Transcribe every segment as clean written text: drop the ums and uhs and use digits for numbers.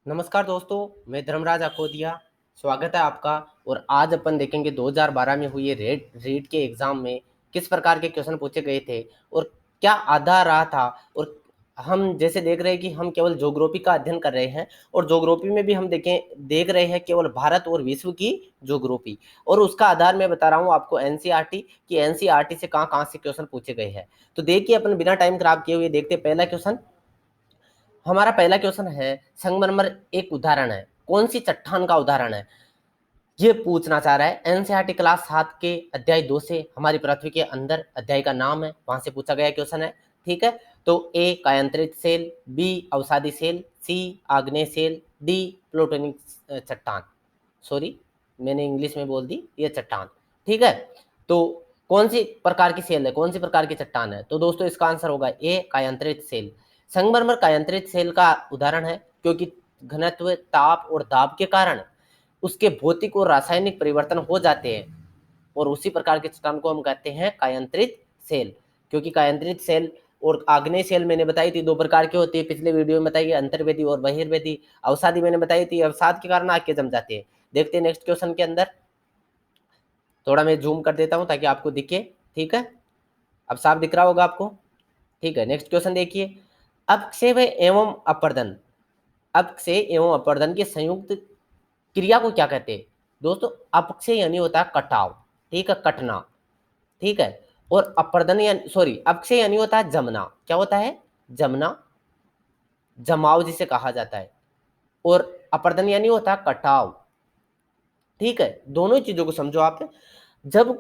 नमस्कार दोस्तों, मैं धर्मराज अकोदिया। स्वागत है आपका। और आज अपन देखेंगे 2012 में हुई रेट रीट के एग्जाम में किस प्रकार के क्वेश्चन पूछे गए थे और क्या आधार रहा था। और हम जैसे देख रहे हैं कि हम केवल ज्योग्राफी का अध्ययन कर रहे हैं और ज्योग्राफी में भी हम देख रहे हैं केवल भारत और विश्व की ज्योग्राफी। और उसका आधार मैं बता रहा हूँ आपको एनसीईआरटी कि एनसीईआरटी से कहाँ कहाँ से क्वेश्चन पूछे गए हैं। तो देखिए, अपन बिना टाइम खराब किए हुए देखते हैं पहला क्वेश्चन। हमारा पहला क्वेश्चन है, संगमरमर एक उदाहरण है, कौन सी चट्टान का उदाहरण है, ये पूछना चाह रहा है। एनसीईआरटी क्लास 7 के अध्याय 2 से हमारी पृथ्वी के अंदर अध्याय का नाम है, वहां से पूछा गया क्वेश्चन है। ठीक है, तो ए कायांतरित सेल, बी अवसादी सेल, सी आग्नेय सेल, डी प्लूटोनिक चट्टान। सॉरी, मैंने इंग्लिश में बोल दी, ये चट्टान। ठीक है, तो कौन सी प्रकार की सेल है, कौन सी प्रकार की चट्टान है, तो दोस्तों इसका आंसर होगा ए कायांतरित सेल। संगमरमर कायांतरित सेल का उदाहरण है क्योंकि घनत्व, ताप और दाब के कारण उसके भौतिक और रासायनिक परिवर्तन हो जाते हैं और उसी प्रकार के चट्टान को हम कहते हैं कायांतरित सेल। क्योंकि कायांतरित सेल और आग्नेय सेल मैंने बताई थी दो प्रकार की होती है, पिछले वीडियो में बताई, अंतर्वेदी और बहिर्वेदी। अवसादी मैंने बताई थी, अवसाद के कारण आग के जम जाते हैं। देखते हैं नेक्स्ट क्वेश्चन के अंदर, थोड़ा मैं जूम कर देता हूं ताकि आपको दिखे। ठीक है, अब साफ दिख रहा होगा आपको। ठीक है, नेक्स्ट क्वेश्चन देखिए, अपक्षय एवं अपर्दन, अपक्षय एवं अपर्दन की संयुक्त क्रिया को क्या कहते हैं। दोस्तों अपक्षय यानी होता है कटाव, ठीक है, कटना। ठीक है, और अपर्दन यानी सॉरी अपक्षय यानी होता है जमना। क्या होता है? जमना, जमाव जिसे कहा जाता है। और अपर्दन यानी होता है कटाव। ठीक है, दोनों चीजों को समझो आप। जब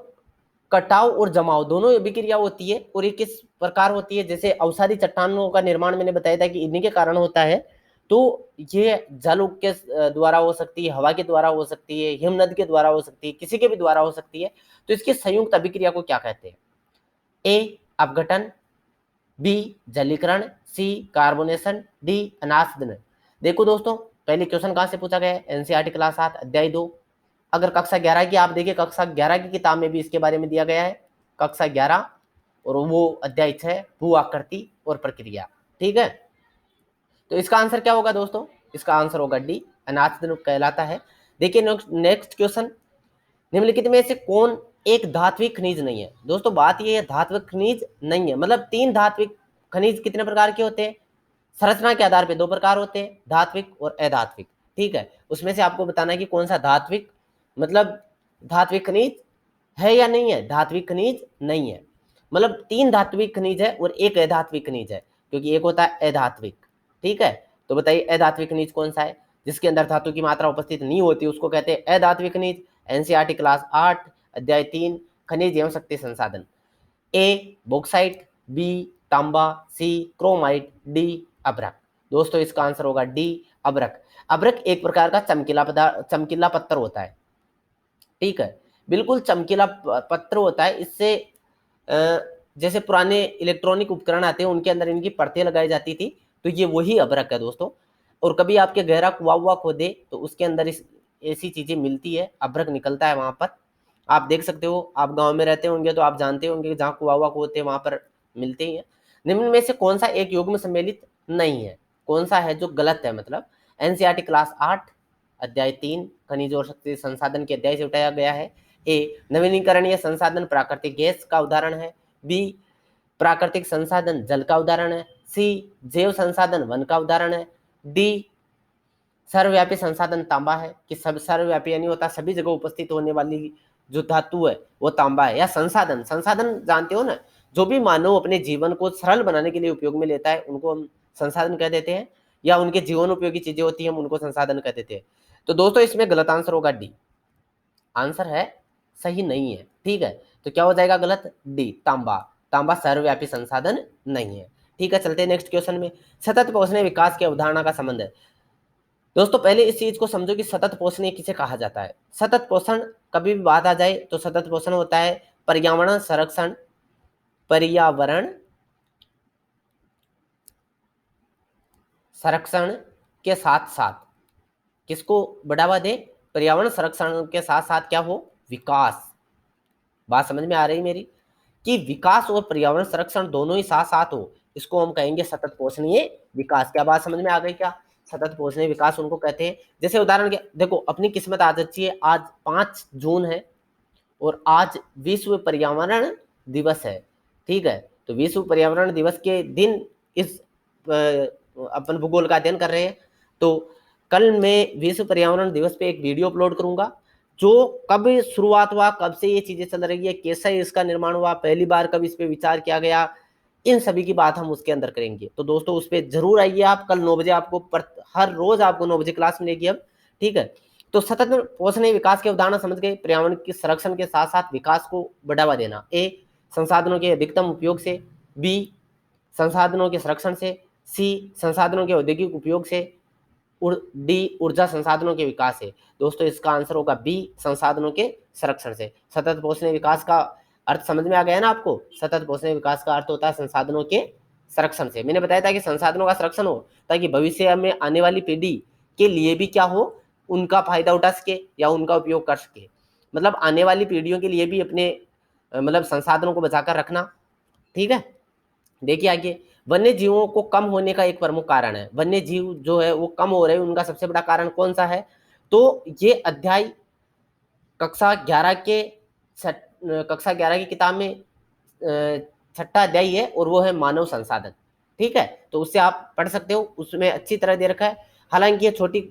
कटाव और जमाव दोनों अभिक्रिया होती है और ये किस प्रकार होती है, जैसे अवसादी चट्टानों का निर्माण मैंने बताया था कि इन्हीं के कारण होता है। तो ये जल के द्वारा हो सकती है, हवा के द्वारा हो सकती है, हिमनद के द्वारा हो सकती है, किसी के भी द्वारा हो सकती है। तो इसकी संयुक्त अभिक्रिया को क्या कहते हैं? ए अपघटन, बी जलीकरण, सी कार्बोनेशन, डी अनास्दन। देखो दोस्तों, पहले क्वेश्चन कहां से पूछा गया है? एनसीईआरटी क्लास 7 अध्याय 2। अगर कक्षा 11 की आप देखिए, कक्षा 11 की किताब में भी इसके बारे में दिया गया है, कक्षा 11 और वो अध्याय 6 भू आकृति और प्रक्रिया। ठीक है, तो इसका आंसर क्या होगा दोस्तों? इसका आंसर होगा डी अनास्दन कहलाता है। देखिए नेक्स्ट क्वेश्चन, निम्नलिखित में से कौन एक धात्विक खनिज नहीं है? दोस्तों बात ये है, धात्विक खनिज नहीं है मतलब तीन धात्विक खनिज कितने प्रकार के होते हैं? संरचना के आधार पर दो प्रकार होते हैं, धात्विक और अधात्विक। ठीक है, उसमें से आपको बताना है कि कौन सा धात्विक मतलब धात्विक खनिज है या नहीं है। धात्विक खनिज नहीं है, मतलब तीन धात्विक खनिज है और एक अधात्विक खनिज है, क्योंकि एक होता है अधात्विक। ठीक है, तो बताइए अधात्विक खनिज कौन सा है? जिसके अंदर धातु की मात्रा उपस्थित नहीं होती उसको कहते हैं अधात्विक खनिज। एनसीईआरटी क्लास 8 अध्याय 3 खनिज एवं शक्ति संसाधन। ए बॉक्साइट, बी तांबा, सी क्रोमाइट, डी अभ्रक। दोस्तों इसका आंसर होगा डी अभ्रक। अभ्रक एक प्रकार का चमकीला पदार्थ, चमकीला पत्थर होता है। ठीक है, बिल्कुल चमकीला पत्थर होता है। इससे जैसे पुराने इलेक्ट्रॉनिक उपकरण आते हैं उनके अंदर इनकी परतें लगाई जाती थी, तो ये वही अभ्रक है दोस्तों। और कभी आपके गहरा कुआं हुआ खोदे तो उसके अंदर इस ऐसी चीजें मिलती है, अभ्रक निकलता है वहां पर। आप देख सकते हो, आप गांव में रहते होंगे तो आप जानते होंगे जहाँ कुआं हुआ खोदते हैं वहां पर मिलते ही है। निम्न में से कौन सा एक युग्म सम्मिलित नहीं है? कौन सा है जो गलत है? मतलब एनसीईआरटी क्लास 8 अध्याय 3 खनिज और शक्ति संसाधन के अध्याय से उठाया गया है। ए नवीनीकरणीय संसाधन प्राकृतिक गैस का उदाहरण है, बी प्राकृतिक संसाधन जल का उदाहरण है, सी जैव संसाधन वन का उदाहरण है, डी सर्वव्यापी संसाधन तांबा है। कि सब सर्वव्यापी यानी होता है सभी जगह उपस्थित होने वाली जो धातु है वो तांबा है। या संसाधन, संसाधन जानते हो ना, जो भी मानव अपने जीवन को सरल बनाने के लिए उपयोग में लेता है उनको हम संसाधन कह देते हैं, या उनके जीवन उपयोगी चीजें होती है हम उनको संसाधन कह देते हैं। तो दोस्तों इसमें गलत आंसर होगा डी। आंसर है सही नहीं है। ठीक है, तो क्या हो जाएगा गलत? डी तांबा। तांबा सर्वव्यापी संसाधन नहीं है। ठीक है, चलते हैं नेक्स्ट क्वेश्चन में। सतत पोषण विकास की अवधारणा का संबंध है। दोस्तों पहले इस चीज को समझो कि सतत पोषण किसे कहा जाता है। सतत पोषण कभी भी बात आ जाए तो सतत पोषण होता है पर्यावरण संरक्षण, पर्यावरण संरक्षण के साथ साथ किसको बढ़ावा दे? पर्यावरण संरक्षण के साथ साथ क्या हो? विकास। बात समझ में आ रही मेरी? कि विकास और पर्यावरण संरक्षण दोनों ही साथ साथ हो, इसको हम कहेंगे सतत पोषणीय विकास। क्या बात समझ में आ गई क्या? सतत पहुंचने विकास उनको कहते हैं। जैसे उदाहरण के देखो, अपनी किस्मत आज अच्छी है, आज 5 जून है और आज विश्व पर्यावरण दिवस है, ठीक है। तो विश्व पर्यावरण दिवस के दिन इस अपन भूगोल का अध्ययन कर रहे हैं। तो कल मैं विश्व पर्यावरण दिवस पे एक वीडियो अपलोड करूंगा, जो कब शुरुआत हुआ, कब से ये चीजें चल रही है, कैसे इसका निर्माण हुआ, पहली बार कब इस पे विचार किया गया, इन सभी की बात हम उसके अंदर करेंगे। तो दोस्तों उस पर जरूर आइए आप, कल 9 बजे आपको हर रोज आपको 9 बजे क्लास मिलेगी अब, ठीक है। तो सतत पोषण विकास के उदाहरण समझ गए, पर्यावरण के संरक्षण के साथ साथ विकास को बढ़ावा देना, ए संसाधनों के अधिकतम उपयोग से, बी संसाधनों के संरक्षण से, सी संसाधनों के औद्योगिक उपयोग से, डी ऊर्जा संसाधनों के विकास से। दोस्तों इसका आंसर होगा बी संसाधनों के संरक्षण से। सतत पोषण विकास का अर्थ समझ में आ गया ना आपको? सतत पोषण विकास का अर्थ होता है संसाधनों के संरक्षण से। मैंने बताया था कि संसाधनों का संरक्षण हो ताकि भविष्य में आने वाली पीढ़ी के लिए भी क्या हो, उनका फायदा उठा सके या उनका उपयोग कर सके। मतलब आने वाली पीढ़ियों के लिए भी अपने मतलब संसाधनों को बचाकर रखना, ठीक है। देखिए आगे, वन्य जीवों को कम होने का एक प्रमुख कारण है, वन्य जीव जो है वो कम हो रहे हैं, उनका सबसे बड़ा कारण कौन सा है? तो ये अध्याय कक्षा 11 के कक्षा 11 की किताब में छठा अध्याय है और वो है मानव संसाधन, ठीक है। तो उससे आप पढ़ सकते हो, उसमें अच्छी तरह दे रखा है। हालांकि ये छोटी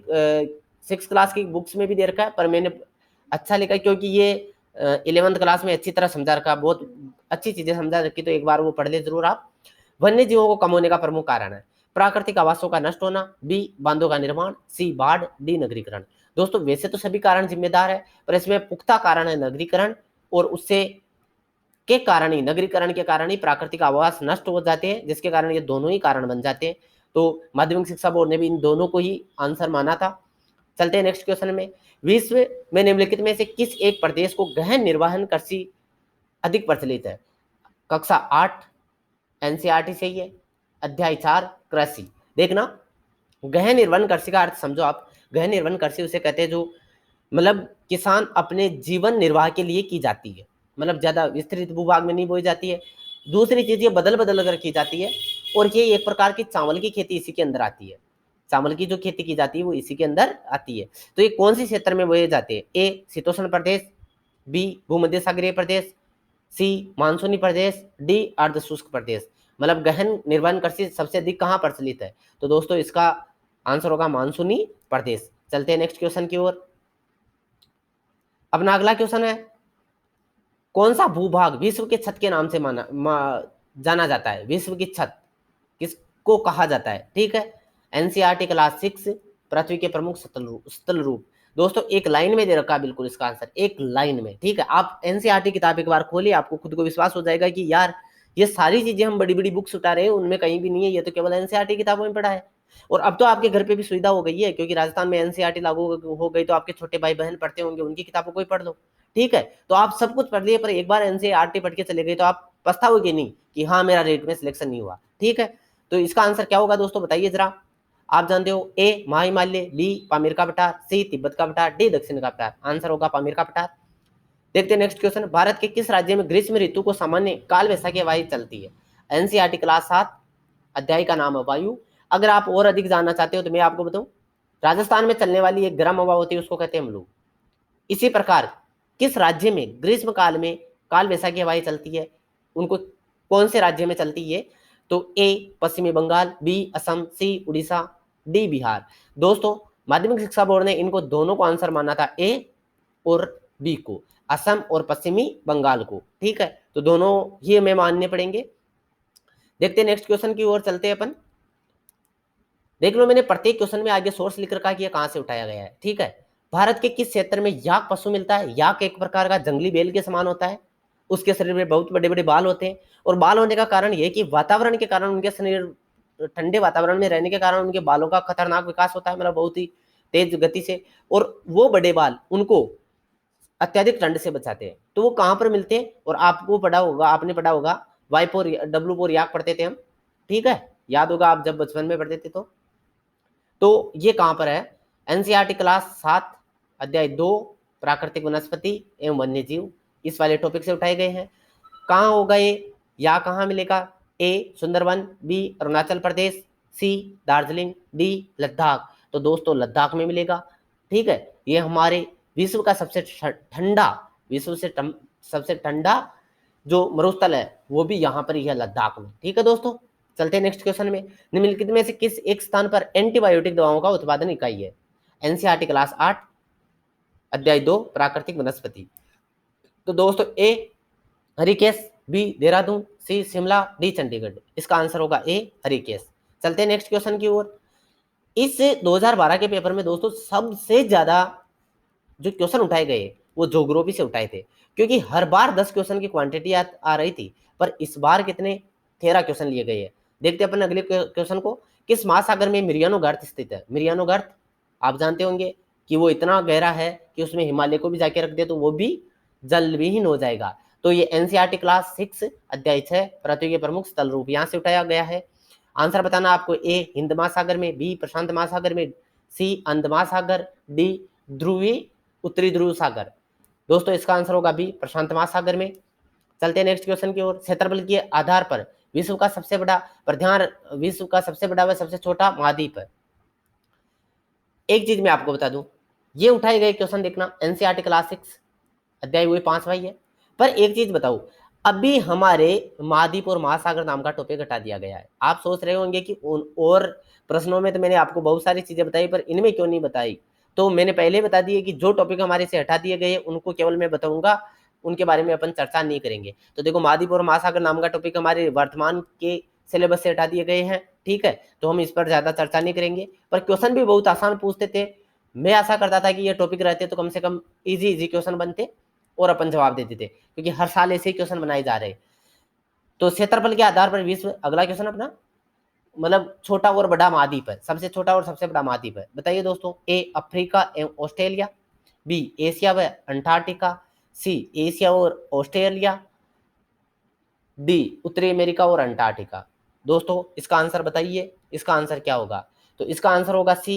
6 क्लास की बुक्स में भी दे रखा है, पर मैंने अच्छा लिखा क्योंकि ये 11th क्लास में अच्छी तरह समझा रखा, बहुत अच्छी चीजें समझा रखी, तो एक बार वो पढ़ ले जरूर आप। वन्य जीवों को कम होने का प्रमुख कारण है प्राकृतिक आवासों का नष्ट होना, बी बांधों का निर्माण, सी बाढ़, डी नगरीकरण। दोस्तों वैसे तो सभी कारण जिम्मेदार है, पर इसमें पुख्ता कारण है नगरीकरण, और उससे के कारण ही, नगरीकरण के कारण ही प्राकृतिक आवास नष्ट हो जाते हैं, जिसके कारण ये दोनों ही कारण बन जाते हैं। तो माध्यमिक शिक्षा बोर्ड ने भी इन दोनों को ही आंसर माना था। चलते हैं नेक्स्ट क्वेश्चन में। विश्व में निम्नलिखित में से किस एक प्रदेश को गहन निर्वहन कृषि अधिक प्रचलित है? कक्षा 8 एनसीईआरटी से ही है, अध्याय 4 कृषि। देखना, गहन निर्वहन कृषि का अर्थ समझो आप। गहन निर्वहन कृषि उसे कहते हैं जो मतलब किसान अपने जीवन निर्वाह के लिए की जाती है, मतलब ज्यादा विस्तृत भूभाग में नहीं बोई जाती है। दूसरी चीज ये बदल बदल कर की जाती है, और ये एक प्रकार की चावल की खेती इसी के अंदर आती है। चावल की जो खेती की जाती है वो इसी के अंदर आती है। तो ये कौन सी क्षेत्र में बोए जाते हैं? ए शीतोष्ण प्रदेश, बी भूमध्य सागरीय प्रदेश, सी मानसूनी प्रदेश, डी अर्ध शुष्क प्रदेश। मतलब गहन निर्वहन कृषि सबसे अधिक कहाँ प्रचलित है? तो दोस्तों इसका आंसर होगा मानसूनी प्रदेश। चलते हैं नेक्स्ट क्वेश्चन की ओर। अपना अगला क्वेश्चन है, कौन सा भूभाग विश्व के छत के नाम से जाना जाता है? विश्व की छत किसको कहा जाता है? ठीक है, एनसीईआरटी क्लास 6 पृथ्वी के प्रमुख स्थल रूप। दोस्तों एक लाइन में दे रखा है बिल्कुल इसका आंसर, एक लाइन में, ठीक है। आप एनसीईआरटी किताब एक बार खोलिए, आपको खुद को विश्वास हो जाएगा कि यार ये सारी चीजें हम बड़ी बड़ी बुक्स उठा रहे हैं, उनमें कहीं भी नहीं है, ये तो केवल एनसीईआरटी किताबों में पढ़ा है। और अब तो आपके घर पे भी सुविधा हो गई है, क्योंकि राजस्थान में एनसीईआरटी लागू हो गई, तो आपके छोटे भाई बहन पढ़ते होंगे, उनकी किताबों को ही पढ़ लो, ठीक है। तो आप सब कुछ पढ़ लिए, पर एक बार एनसीईआरटी पढ़ के चले गए तो आप पछताओगे नहीं कि हाँ मेरा रेट में सिलेक्शन नहीं हुआ, ठीक है। तो इसका आंसर क्या होगा दोस्तों, बताइए जरा। आप जानते हो, ए महाहिमालय, बी पामीर का पठार, सी तिब्बत का पठार, डी दक्षिण का पठार। आंसर होगा पामीर का पठार। देखते हैं नेक्स्ट क्वेश्चन, भारत के किस राज्य में ग्रीष्म ऋतु को सामान्य काल वैसाखी हवाएं चलती है? एनसीईआरटी क्लास 7 अध्याय का नाम है वायु। अगर आप और अधिक जानना चाहते हो तो मैं आपको बताऊं, राजस्थान में चलने वाली एक गर्म हवा होती है, उसको कहते हैं मलू। इसी प्रकार किस राज्य में ग्रीष्म काल में काल वैसाखी हवाएं चलती है, उनको कौन से राज्य में चलती है? तो ए पश्चिमी बंगाल, बी असम, सी उड़ीसा, डी बिहार। दोस्तों माध्यमिक शिक्षा बोर्ड ने इनको दोनों को आंसर माना था, ए और बी को, असम और पश्चिमी बंगाल को, ठीक है। तो दोनों ही हमें मानने पड़ेंगे। देखते हैं नेक्स्ट क्वेश्चन की ओर चलते हैं अपन। देख लो, मैंने प्रत्येक क्वेश्चन में आगे सोर्स लिख रखा है कि ये कहां से उठाया गया है, ठीक है। भारत के किस क्षेत्र में याक पशु मिलता है? याक एक प्रकार का जंगली बैल के समान होता है, उसके शरीर में बहुत बड़े बड़े बाल होते हैं, और बाल होने का कारण यह कि वातावरण के कारण, उनके शरीर ठंडे वातावरण में रहने के कारण उनके बालों का खतरनाक विकास होता है, मतलब बहुत ही तेज गति से, और वो बड़े बाल उनको अत्यधिक ठंड से बचाते हैं। तो वो कहां पर मिलते हैं? और आपको पढ़ा होगा, आपने पढ़ा होगा वाई4 W4 याक पढ़ते थे हम, ठीक है, याद होगा आप जब बचपन में पढ़ते थे। तो ये कहां पर है? एनसीईआरटी क्लास 7 अध्याय 2 प्राकृतिक वनस्पति एवं वन्य जीव, इस वाले टॉपिक से उठाए गए हैं। कहां होगा ये, या कहां मिलेगा? ए सुंदरवन, बी अरुणाचल प्रदेश, सी दार्जिलिंग, डी लद्दाख। तो दोस्तों लद्दाख में मिलेगा। ठीक है, ये हमारे विश्व का सबसे ठंडा, विश्व से सबसे ठंडा जो मरुस्थल है वो भी यहाँ पर ही है, लद्दाख में। ठीक है दोस्तों, चलते हैं नेक्स्ट क्वेश्चन में। निम्नलिखित में से किस एक स्थान पर एंटीबायोटिक दवाओं का उत्पादन इकाई है? एनसीईआरटी क्लास 8 अध्याय 2 प्राकृतिक वनस्पति। तो दोस्तों ए हरिकेश, बी देहरादून, सी शिमला, डी चंडीगढ़। इसका आंसर होगा ए हरिकेश। चलते हैं नेक्स्ट क्वेश्चन की ओर। इस 2012 के पेपर में दोस्तों सबसे ज्यादा जो क्वेश्चन उठाए गए वो ज्योग्राफी से उठाए थे, क्योंकि हर बार 10 क्वेश्चन की क्वांटिटी आ रही थी, पर इस बार कितने 13 क्वेश्चन लिए गए हैं। देखते हैं अपन अगले क्वेश्चन को। किस महासागर में मिरियानो गर्त स्थित है? मिरियानो गर्त आप जानते होंगे कि वो इतना गहरा है कि उसमें हिमालय को भी जाके रख दे तो वो भी जल विहीन हो जाएगा। तो ये एनसीईआरटी क्लास 6 अध्याय 6 पृथ्वी के प्रमुख स्थल रूप यहाँ से उठाया गया है। आंसर बताना आपको। ए हिंद महासागर में, बी प्रशांत महासागर में, सी अंध महासागर, डी ध्रुवी उत्तरी ध्रुव सागर। दोस्तों इसका आंसर होगा बी प्रशांत महासागर में। चलते हैं नेक्स्ट क्वेश्चन की ओर। क्षेत्रफल के आधार पर विश्व का सबसे बड़ा, पर ध्यान, विश्व का सबसे बड़ा व सबसे छोटा महाद्वीप है। एक चीज मैं आपको बता दूं, ये उठाए गए क्वेश्चन देखना एनसीईआरटी क्लास 6 अध्याय वही 5वां ही है। पर एक चीज बताओ, अभी हमारे महाद्वीप और महासागर नाम का टॉपिक हटा दिया गया है। आप सोच रहे होंगे कि और प्रश्नों में तो मैंने आपको बहुत सारी चीजें बताई, पर इनमें क्यों नहीं बताई? तो मैंने पहले बता दिए कि जो टॉपिक हमारे से हटा दिए गए उनको केवल मैं बताऊंगा, उनके बारे में अपन चर्चा नहीं करेंगे। तो देखो महाद्वीप और महासागर नाम का टॉपिक हमारे वर्तमान के सिलेबस से हटा दिए गए हैं। ठीक है, तो हम इस पर ज्यादा चर्चा नहीं करेंगे। पर क्वेश्चन भी बहुत आसान पूछते थे। मैं आशा करता था कि ये टॉपिक रहते तो कम से कम इजी क्वेश्चन बनते और अपन जवाब देते थे, क्योंकि हर साल ऐसे ही क्वेश्चन बनाए जा रहे। तो क्षेत्रफल के आधार पर विश्व, अगला क्वेश्चन अपना, मतलब छोटा और बड़ा महाद्वीप है, सबसे छोटा और सबसे बड़ा महाद्वीप है, बताइए दोस्तों। ए अफ्रीका एवं ऑस्ट्रेलिया, बी एशिया व अंटार्कटिका, सी एशिया और ऑस्ट्रेलिया, डी उत्तरी अमेरिका और अंटार्कटिका। दोस्तों इसका आंसर बताइए, इसका आंसर क्या होगा? तो इसका आंसर होगा सी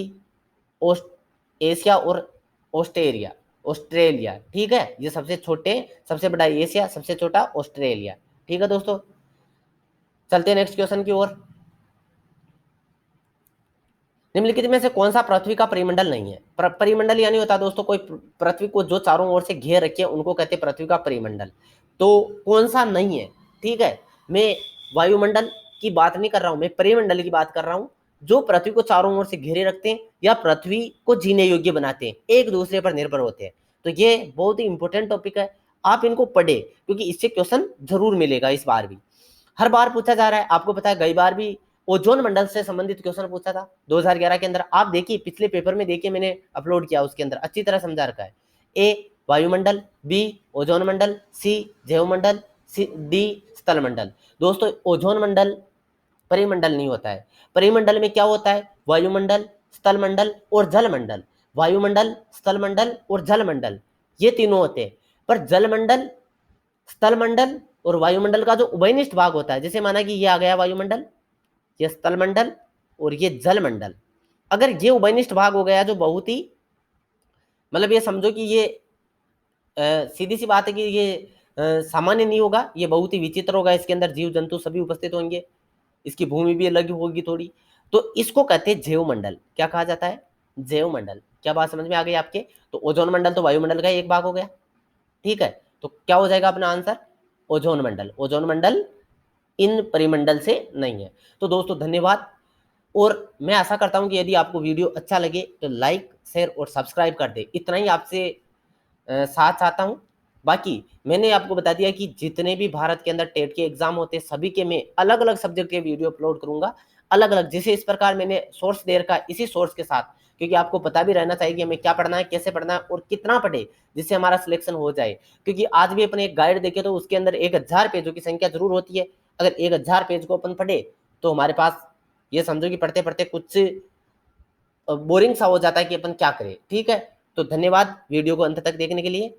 एशिया और ऑस्ट्रेलिया। ऑस्ट्रेलिया, ठीक है, ये सबसे छोटे, सबसे बड़ा एशिया, सबसे छोटा ऑस्ट्रेलिया। ठीक है दोस्तों, चलते हैं नेक्स्ट क्वेश्चन की ओर। निम्नलिखित में से कौन सा पृथ्वी का परिमंडल नहीं है? परिमंडल यानी होता है दोस्तों कोई पृथ्वी को जो चारों ओर से घेर रखे उनको कहते हैं पृथ्वी का परिमंडल। तो कौन सा नहीं है? ठीक है, मैं वायुमंडल की बात नहीं कर रहा हूं, मैं परिमंडल की बात कर रहा हूं, जो पृथ्वी को चारों ओर से घेरे रखते हैं या पृथ्वी को जीने योग्य बनाते हैं, एक दूसरे पर निर्भर होते हैं। तो ये बहुत ही इंपॉर्टेंट टॉपिक है, आप इनको पढ़े, क्योंकि इससे क्वेश्चन जरूर मिलेगा। इस बार भी हर बार पूछा जा रहा है, आपको पता है गई बार भी ओजोन मंडल से संबंधित क्वेश्चन पूछा था 2011 के अंदर। आप देखिए पिछले पेपर में, देखिए मैंने अपलोड किया, उसके अंदर अच्छी तरह समझा रखा है। ए वायुमंडल, बी ओजोन मंडल, सी जैवमंडल, सी डी स्थल मंडल। दोस्तों ओजोन मंडल परिमंडल नहीं होता है। परिमंडल में क्या होता है? वायुमंडल, स्थल मंडल और जल मंडल। वायुमंडल, स्थल मंडल और जल मंडल, ये तीनों होते हैं। पर जल मंडल, स्थल मंडल और वायुमंडल का जो उभयनिष्ठ भाग होता है, जैसे माना कि ये आ गया वायुमंडल, ये स्थल मंडल और ये जल मंडल, अगर ये उभयनिष्ठ भाग हो गया जो बहुत ही, मतलब ये समझो कि ये सीधी सी बात है कि ये सामान्य नहीं होगा, ये बहुत ही विचित्र होगा, इसके अंदर जीव जंतु सभी उपस्थित होंगे, इसकी भूमि भी अलग होगी थोड़ी, तो इसको कहते हैं जैव मंडल। क्या कहा जाता है? जैव मंडल। क्या बात समझ में आ गई आपके? तो ओजोन मंडल तो वायुमंडल का एक भाग हो गया। ठीक है, तो क्या हो जाएगा अपना आंसर? ओजोन मंडल। ओजोन मंडल इन परिमंडल से नहीं है। तो दोस्तों धन्यवाद, और मैं आशा करता हूं कि यदि आपको वीडियो अच्छा लगे तो लाइक, शेयर और सब्सक्राइब कर दे। इतना ही आपसे साथ चाहता हूं। बाकी मैंने आपको बता दिया कि जितने भी भारत के अंदर टेट के एग्जाम होते हैं सभी के मैं अलग अलग सब्जेक्ट के वीडियो अपलोड करूंगा, अलग अलग, जैसे इस प्रकार मैंने सोर्स दे रखा, इसी सोर्स के साथ, क्योंकि आपको पता भी रहना चाहिए कि हमें क्या पढ़ना है, कैसे पढ़ना है और कितना पढ़े जिससे हमारा सिलेक्शन हो जाए। क्योंकि आज भी अपने एक गाइड देखे तो उसके अंदर 1000 पेजों की संख्या जरूर होती है। अगर 1000 पेज को अपन पढ़े तो हमारे पास, ये समझो कि पढ़ते पढ़ते कुछ बोरिंग सा हो जाता है कि अपन क्या करें। ठीक है, तो धन्यवाद वीडियो को अंत तक देखने के लिए।